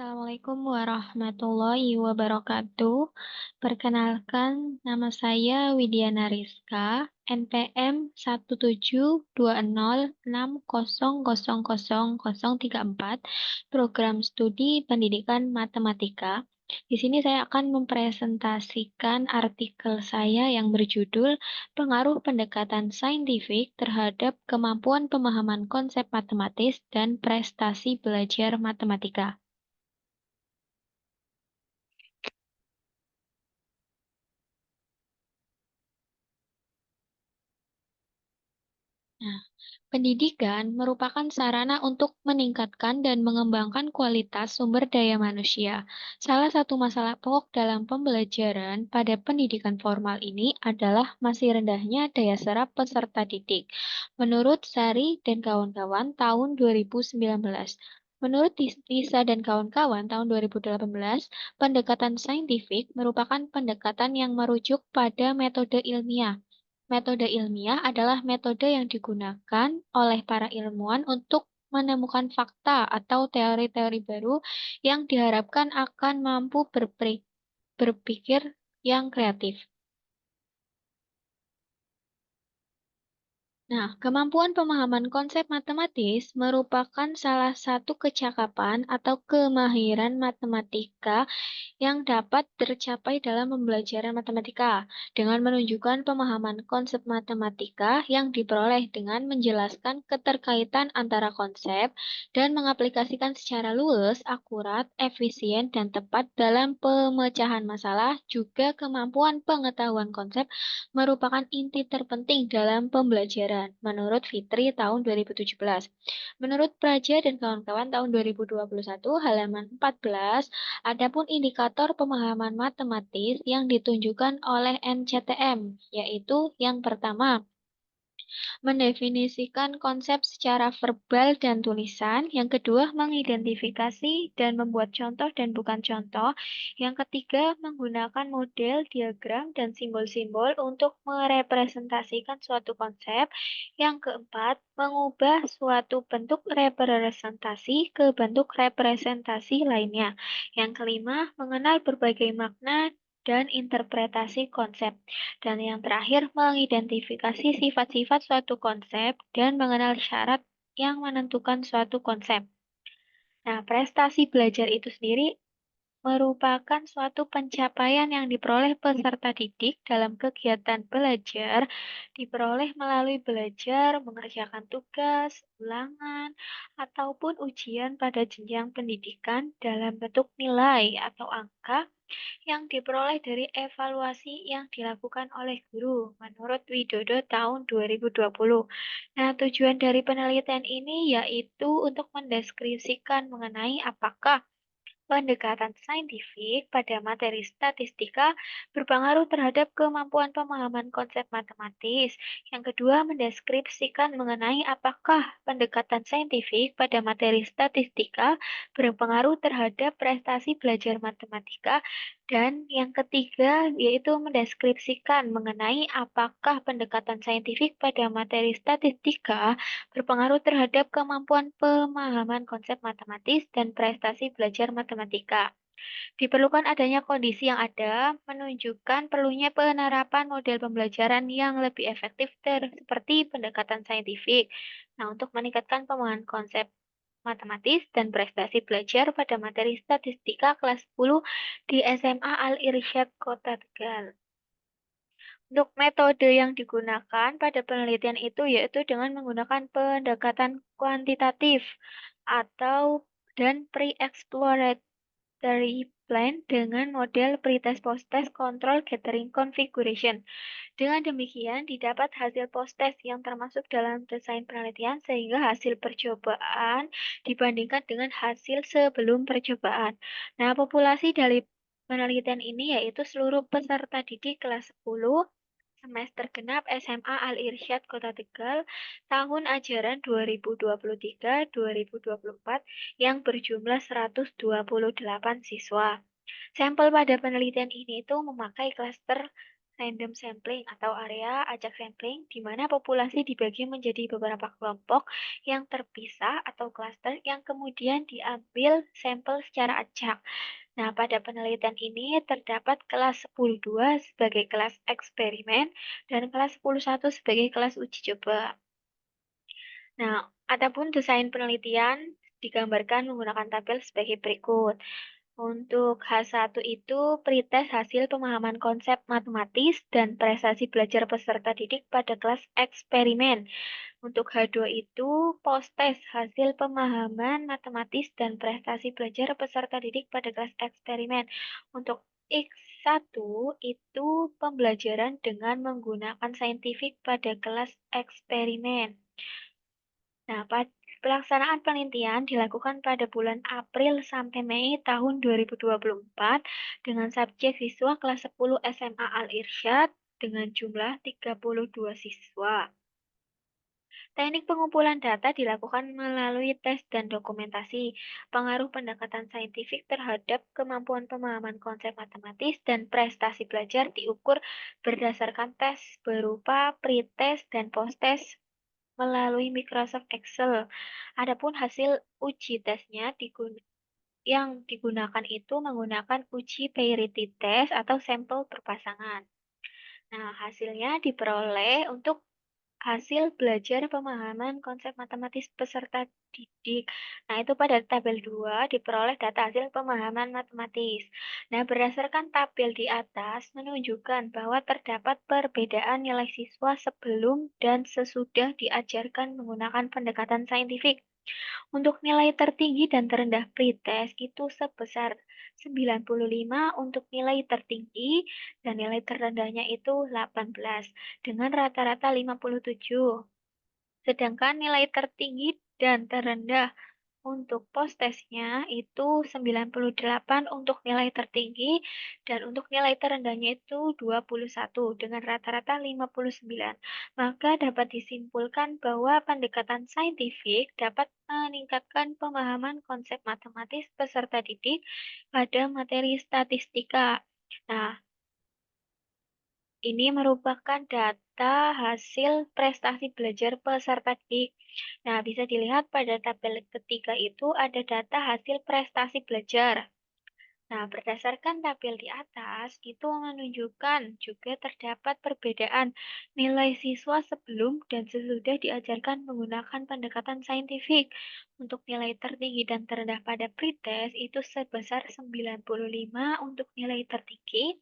Assalamualaikum warahmatullahi wabarakatuh. Perkenalkan, nama saya Widiana Rizka, NPM 17206000034, Program Studi Pendidikan Matematika. Di sini saya akan mempresentasikan artikel saya yang berjudul Pengaruh Pendekatan Saintifik terhadap Kemampuan Pemahaman Konsep Matematis dan Prestasi Belajar Matematika. Nah, pendidikan merupakan sarana untuk meningkatkan dan mengembangkan kualitas sumber daya manusia. Salah satu masalah pokok dalam pembelajaran pada pendidikan formal ini adalah masih rendahnya daya serap peserta didik. Menurut Sari dan kawan-kawan tahun 2019. Menurut Lisa dan kawan-kawan tahun 2018, pendekatan saintifik merupakan pendekatan yang merujuk pada metode ilmiah. Metode ilmiah adalah metode yang digunakan oleh para ilmuwan untuk menemukan fakta atau teori-teori baru yang diharapkan akan mampu berpikir yang kreatif. Nah, kemampuan pemahaman konsep matematis merupakan salah satu kecakapan atau kemahiran matematika yang dapat tercapai dalam pembelajaran matematika dengan menunjukkan pemahaman konsep matematika yang diperoleh dengan menjelaskan keterkaitan antara konsep dan mengaplikasikan secara luwes, akurat, efisien, dan tepat dalam pemecahan masalah. Juga kemampuan pengetahuan konsep merupakan inti terpenting dalam pembelajaran menurut Fitri tahun 2017. Menurut Praja dan kawan-kawan tahun 2021 halaman 14, adapun indikator pemahaman matematis yang ditunjukkan oleh NCTM, yaitu yang pertama, mendefinisikan konsep secara verbal dan tulisan. Yang kedua, mengidentifikasi dan membuat contoh dan bukan contoh. Yang ketiga, menggunakan model, diagram, dan simbol-simbol untuk merepresentasikan suatu konsep. Yang keempat, mengubah suatu bentuk representasi ke bentuk representasi lainnya. Yang kelima, mengenal berbagai makna dan interpretasi konsep. Dan yang terakhir, mengidentifikasi sifat-sifat suatu konsep dan mengenal syarat yang menentukan suatu konsep. Nah, prestasi belajar itu sendiri merupakan suatu pencapaian yang diperoleh peserta didik dalam kegiatan belajar, diperoleh melalui belajar, mengerjakan tugas, ulangan, ataupun ujian pada jenjang pendidikan dalam bentuk nilai atau angka yang diperoleh dari evaluasi yang dilakukan oleh guru menurut Widodo tahun 2020. Nah, tujuan dari penelitian ini yaitu untuk mendeskripsikan mengenai apakah pendekatan saintifik pada materi statistika berpengaruh terhadap kemampuan pemahaman konsep matematis. Yang kedua, mendeskripsikan mengenai apakah pendekatan saintifik pada materi statistika berpengaruh terhadap prestasi belajar matematika. Dan yang ketiga, yaitu mendeskripsikan mengenai apakah pendekatan saintifik pada materi statistika berpengaruh terhadap kemampuan pemahaman konsep matematis dan prestasi belajar matematika. Diperlukan adanya kondisi yang ada, menunjukkan perlunya penerapan model pembelajaran yang lebih efektif seperti pendekatan saintifik. Nah, untuk meningkatkan pemahaman konsep matematis dan prestasi belajar pada materi statistika kelas 10 di SMA Al-Irsyad Kota Tegal. Untuk metode yang digunakan pada penelitian itu yaitu dengan menggunakan pendekatan kuantitatif atau dan pre-exploratory plan dengan model pretest post-test control gathering configuration. Dengan demikian, didapat hasil post-test yang termasuk dalam desain penelitian sehingga hasil percobaan dibandingkan dengan hasil sebelum percobaan. Nah, populasi dari penelitian ini yaitu seluruh peserta didik kelas 10 semester genap SMA Al-Irsyad Kota Tegal tahun ajaran 2023-2024 yang berjumlah 128 siswa. Sampel pada penelitian ini itu memakai klaster random sampling atau area acak sampling, di mana populasi dibagi menjadi beberapa kelompok yang terpisah atau klaster yang kemudian diambil sampel secara acak. Nah, pada penelitian ini terdapat kelas 10.2 sebagai kelas eksperimen dan kelas 10.1 sebagai kelas uji coba. Nah, adapun desain penelitian digambarkan menggunakan tabel sebagai berikut. Untuk H1 itu pretest hasil pemahaman konsep matematis dan prestasi belajar peserta didik pada kelas eksperimen. Untuk H2 itu post-test hasil pemahaman matematis dan prestasi belajar peserta didik pada kelas eksperimen. Untuk X1 itu pembelajaran dengan menggunakan saintifik pada kelas eksperimen. Nah, pelaksanaan penelitian dilakukan pada bulan April sampai Mei tahun 2024 dengan subjek siswa kelas 10 SMA Al-Irsyad dengan jumlah 32 siswa. Teknik pengumpulan data dilakukan melalui tes dan dokumentasi. Pengaruh pendekatan saintifik terhadap kemampuan pemahaman konsep matematis dan prestasi belajar diukur berdasarkan tes berupa pretest dan posttest melalui Microsoft Excel. Adapun hasil uji tesnya yang digunakan itu menggunakan uji Pearity test atau sampel berpasangan. Nah, hasilnya diperoleh untuk hasil belajar pemahaman konsep matematis peserta didik. Nah, itu pada tabel 2 diperoleh data hasil pemahaman matematis. Nah, berdasarkan tabel di atas menunjukkan bahwa terdapat perbedaan nilai siswa sebelum dan sesudah diajarkan menggunakan pendekatan saintifik. Untuk nilai tertinggi dan terendah pretest itu sebesar 95 untuk nilai tertinggi dan nilai terendahnya itu 18 dengan rata-rata 57. Sedangkan nilai tertinggi dan terendah untuk post-testnya itu 98 untuk nilai tertinggi dan untuk nilai terendahnya itu 21 dengan rata-rata 59. Maka dapat disimpulkan bahwa pendekatan saintifik dapat meningkatkan pemahaman konsep matematis peserta didik pada materi statistika. Nah, ini merupakan data hasil prestasi belajar peserta didik. Nah, bisa dilihat pada tabel ketiga itu ada data hasil prestasi belajar. Nah, berdasarkan tabel di atas, itu menunjukkan juga terdapat perbedaan nilai siswa sebelum dan sesudah diajarkan menggunakan pendekatan saintifik. Untuk nilai tertinggi dan terendah pada pretest itu sebesar 95 untuk nilai tertinggi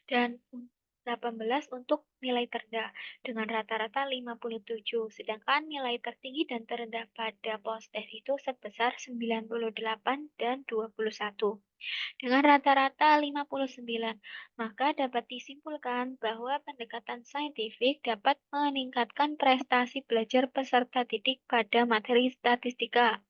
dan 18 untuk nilai terendah dengan rata-rata 57. Sedangkan nilai tertinggi dan terendah pada post-test itu sebesar 98 dan 21 dengan rata-rata 59. Maka dapat disimpulkan bahwa pendekatan saintifik dapat meningkatkan prestasi belajar peserta didik pada materi statistika.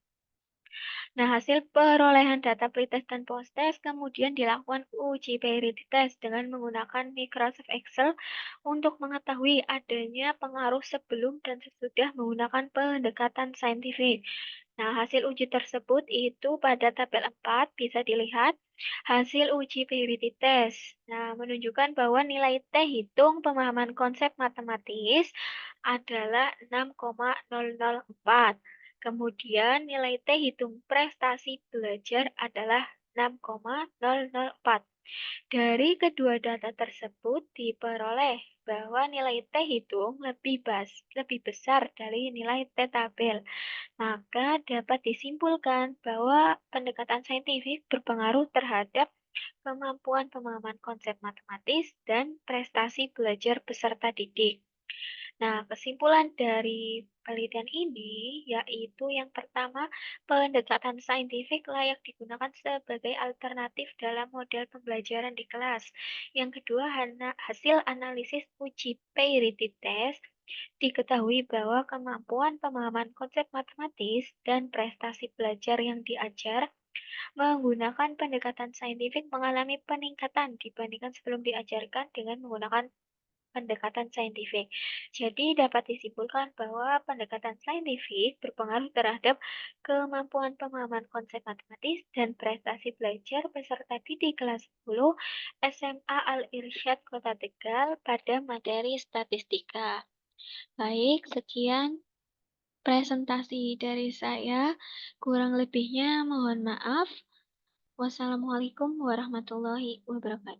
Nah, hasil perolehan data pretest dan posttest kemudian dilakukan uji Pearity test dengan menggunakan Microsoft Excel untuk mengetahui adanya pengaruh sebelum dan sesudah menggunakan pendekatan saintifik. Nah, hasil uji tersebut itu pada tabel 4 bisa dilihat hasil uji Pearity test. Nah, menunjukkan bahwa nilai T hitung pemahaman konsep matematis adalah 6,004. Kemudian nilai T hitung prestasi belajar adalah 6,004. Dari kedua data tersebut diperoleh bahwa nilai T hitung lebih besar dari nilai T tabel. Maka dapat disimpulkan bahwa pendekatan saintifik berpengaruh terhadap kemampuan pemahaman konsep matematis dan prestasi belajar peserta didik. Nah, kesimpulan dari penelitian ini yaitu yang pertama, pendekatan saintifik layak digunakan sebagai alternatif dalam model pembelajaran di kelas. Yang kedua, hasil analisis uji Pearity test diketahui bahwa kemampuan pemahaman konsep matematis dan prestasi belajar yang diajar menggunakan pendekatan saintifik mengalami peningkatan dibandingkan sebelum diajarkan dengan menggunakan pendekatan saintifik. Jadi dapat disimpulkan bahwa pendekatan saintifik berpengaruh terhadap kemampuan pemahaman konsep matematis dan prestasi belajar peserta didik kelas 10 SMA Al-Irsyad Kota Tegal pada materi statistika. Baik, sekian presentasi dari saya. Kurang lebihnya mohon maaf. Wassalamualaikum warahmatullahi wabarakatuh.